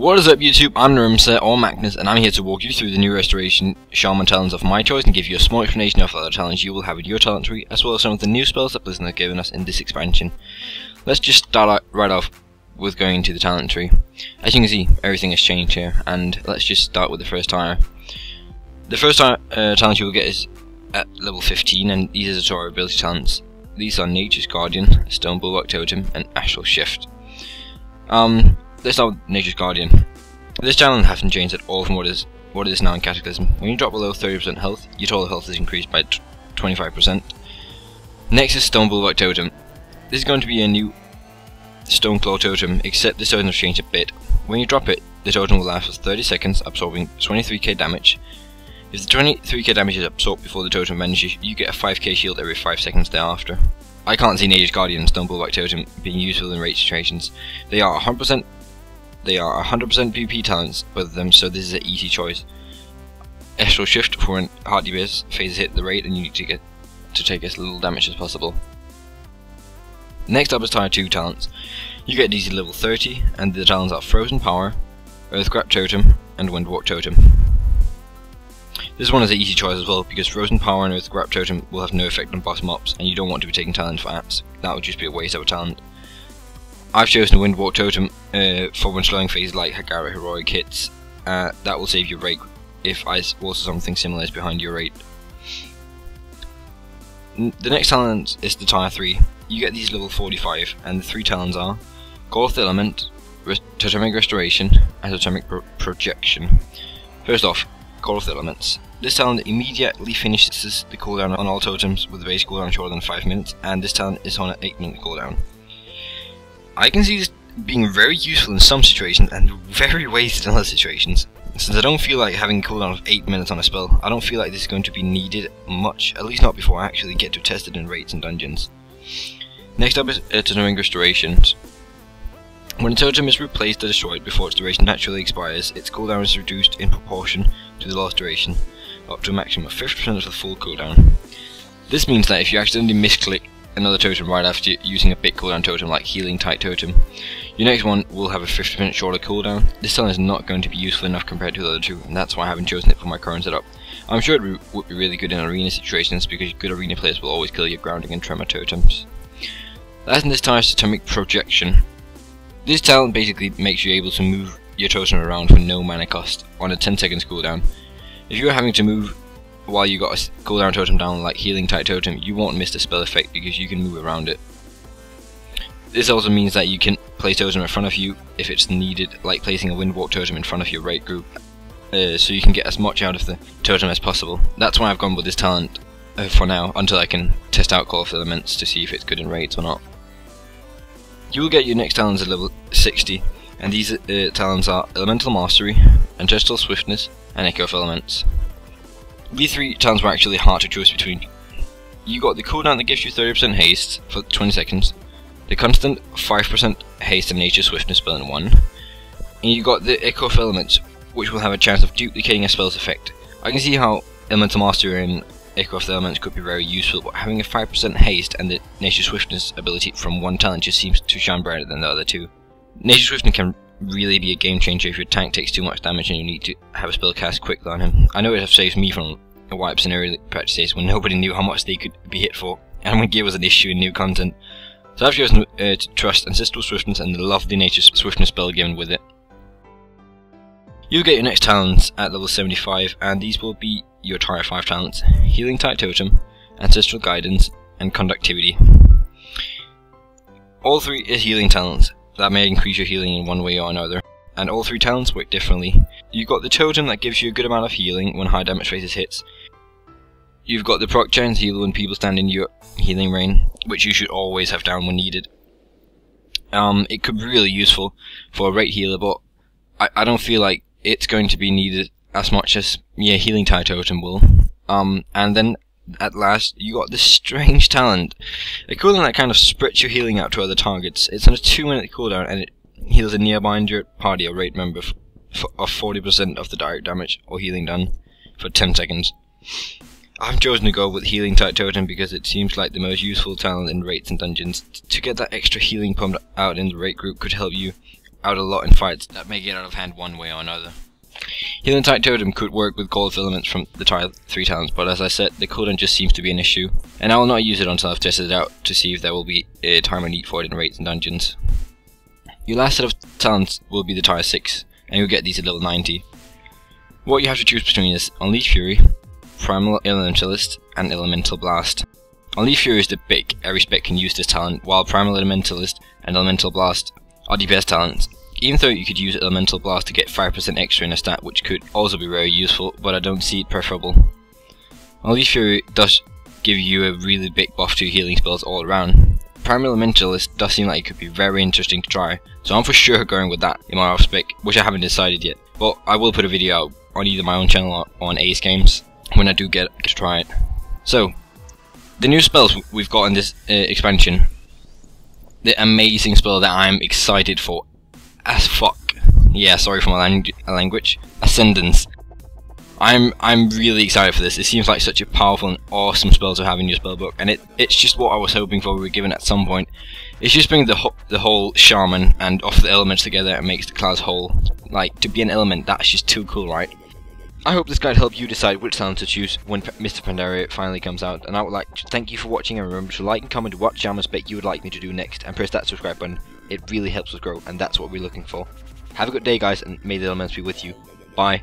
What is up YouTube, I'm Rimset or Magnus, and I'm here to walk you through the new restoration Shaman talents of my choice and give you a small explanation of other talents you will have in your talent tree, as well as some of the new spells that Blizzard have given us in this expansion. Let's just start out right off with going into the talent tree. As you can see, everything has changed here, and let's just start with the first tire. The first talent you will get is at level 15, and these are the tutorial ability talents. These are Nature's Guardian, Stone Bulwark Totem, and Astral Shift. Let's start with Nature's Guardian. This talent hasn't changed at all from what it is now in Cataclysm. When you drop below 30% health, your total health is increased by 25%. Next is Stone Bulwark Totem. This is going to be a new Stone Claw Totem, except this totem has changed a bit. When you drop it, the totem will last for 30 seconds, absorbing 23k damage. If the 23k damage is absorbed before the totem vanishes, you get a 5k shield every 5 seconds thereafter. I can't see Nature's Guardian and Stone Bulwark Totem being useful in raid situations. They are 100% PvP talents, both of them, so this is an easy choice. Astral Shift for when hard DPS phases hit the raid and you need to take as little damage as possible. Next up is Tier 2 talents. You get these at level 30, and the talents are Frozen Power, Earthgrab Totem, and Windwalk Totem. This one is an easy choice as well, because Frozen Power and Earthgrab Totem will have no effect on boss mobs, and you don't want to be taking talents for apps. That would just be a waste of a talent. I've chosen the Windwalk Totem for when slowing phases like Hagara Heroic hits. That will save your rate if Ice or something similar is behind your rate. The next talent is the Tier 3. You get these level 45, and the 3 talents are Call of the Element, Totemic Restoration, and Totemic Projection. First off, Call of the Elements. This talent immediately finishes the cooldown on all totems with a base cooldown shorter than 5 minutes, and this talent is on an 8-minute cooldown. I can see this being very useful in some situations and very wasted in other situations. Since I don't feel like having a cooldown of 8 minutes on a spell, I don't feel like this is going to be needed much, at least not before I actually get to test it in raids and dungeons. Next up is Totemic Restorations. When a totem is replaced or destroyed before its duration naturally expires, its cooldown is reduced in proportion to the lost duration, up to a maximum of 50% of the full cooldown. This means that if you accidentally misclick another totem right after using a bit cooldown totem like Healing Tight Totem, your next one will have a 50% shorter cooldown. This talent is not going to be useful enough compared to the other two, and that's why I haven't chosen it for my current setup. I'm sure it would be really good in arena situations, because good arena players will always kill your grounding and tremor totems. Last in this tier is Totemic Projection. This talent basically makes you able to move your totem around for no mana cost on a 10 seconds cooldown. If you're having to move while you got a cooldown totem down like Healing Tight Totem, you won't miss the spell effect because you can move around it. This also means that you can place totem in front of you if it's needed, like placing a Windwalk Totem in front of your raid group, so you can get as much out of the totem as possible. That's why I've gone with this talent for now, until I can test out Call of the Elements to see if it's good in raids or not. You will get your next talents at level 60, and these talents are Elemental Mastery, Ancestral Swiftness, and Echo of Elements. These 3 talents were actually hard to choose between. You got the cooldown that gives you 30% haste for 20 seconds, the constant 5% haste and nature swiftness spell in one, and you got the Echo of Elements, which will have a chance of duplicating a spell's effect. I can see how Elemental Mastery and Echo of the Elements could be very useful, but having a 5% haste and the nature swiftness ability from one talent just seems to shine brighter than the other two. Nature swiftness can really be a game changer if your tank takes too much damage and you need to have a spell cast quickly on him. I know it has saved me from wipes in early patch days when nobody knew how much they could be hit for, and when gear was an issue in new content. So I've chosen to trust Ancestral Swiftness and the lovely Nature Swiftness spell given with it. You'll get your next talents at level 75, and these will be your Tier 5 talents: Healing Tight Totem, Ancestral Guidance, and Conductivity. All 3 is healing talents that may increase your healing in one way or another, and all 3 talents work differently. You've got the totem that gives you a good amount of healing when high damage phases hits. You've got the proc chance heal when people stand in your healing range, which you should always have down when needed. It could be really useful for a rate healer, but I don't feel like it's going to be needed as much as Healing Tight Totem will. And then at last you got this strange talent, a cooldown that kind of spreads your healing out to other targets. It's on a 2-minute cooldown, and it heals a nearby injured party or raid member of 40% of the direct damage or healing done for 10 seconds. I've chosen to go with Healing Tight Totem because it seems like the most useful talent in raids and dungeons. To get that extra healing pumped out in the raid group could help you out a lot in fights that may get out of hand one way or another. Healing type totem could work with gold filaments from the tier 3 talents, but as I said, the cooldown just seems to be an issue, and I will not use it until I've tested it out to see if there will be a timer need for it in raids and dungeons. Your last set of talents will be the tier 6, and you'll get these at level 90. What you have to choose between is Unleash Fury, Primal Elementalist, and Elemental Blast. Unleash Fury is the pick, every spec can use this talent, while Primal Elementalist and Elemental Blast are DPS talents. Even though you could use Elemental Blast to get 5% extra in a stat, which could also be very useful, but I don't see it preferable. Unleash Fury does give you a really big buff to healing spells all around. Primal Elementalist does seem like it could be very interesting to try, so I'm for sure going with that in my off spec, which I haven't decided yet. But I will put a video out on either my own channel or on Ace Games when I do get to try it. So, the new spells we've got in this expansion. The amazing spell that I'm excited for as fuck. Yeah, sorry for my language. Ascendance. I'm really excited for this. It seems like such a powerful and awesome spell to have in your spellbook, and it's just what I was hoping for we were given at some point. It's just bringing the whole Shaman and offer the elements together and makes the class whole. Like, to be an element, that's just too cool, right? I hope this guide helped you decide which talent to choose when Mr. Pandaria finally comes out, and I would like to thank you for watching, and remember to like and comment what Shaman spec you would like me to do next, and press that subscribe button. It really helps us grow, and that's what we're looking for. Have a good day, guys, and may the elements be with you. Bye.